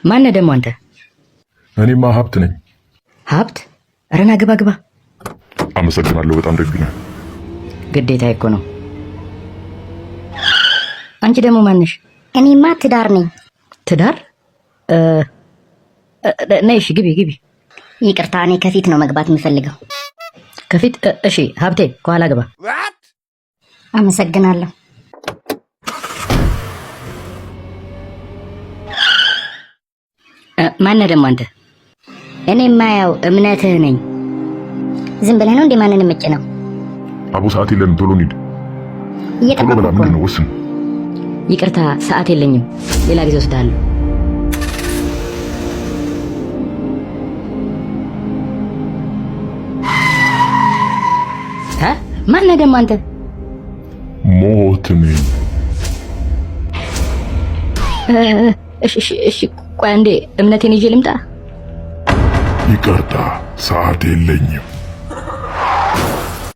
ማነህ ደግሞ አንተ? እኔማ ሀብት ነኝ። ሀብት? ኧረ ና ግባ ግባ። አመሰግናለሁ፣ በጣም ደግ ነህ። ግዴታ እኮ ነው። አንቺ ደግሞ ማነሽ? እኔማ ትዳር ነኝ። ትዳር? ነይ እሺ፣ ግቢ ግቢ። ይቅርታ፣ እኔ ከፊት ነው መግባት የምፈልገው። ከፊት? እሺ ሀብቴ፣ ከኋላ ግባ። አመሰግናለሁ። ማነህ ደግሞ አንተ? እኔማ ያው እምነትህ ነኝ። ዝም ብለህ ነው እንዴ ማንን ምጭ ነው? አቡ ሰዓት የለንም፣ ቶሎ እንሂድ። ቶሎ በላ። ምንድን ነው? ወስን። ይቅርታ ሰዓት የለኝም፣ ሌላ ጊዜ ወስዳለሁ። ማነህ ደግሞ አንተ? ሞት ነኝ። እሺ ቆይ አንዴ እምነቴን ይዤ ልምጣ። ይቅርታ ሰዓት የለኝም።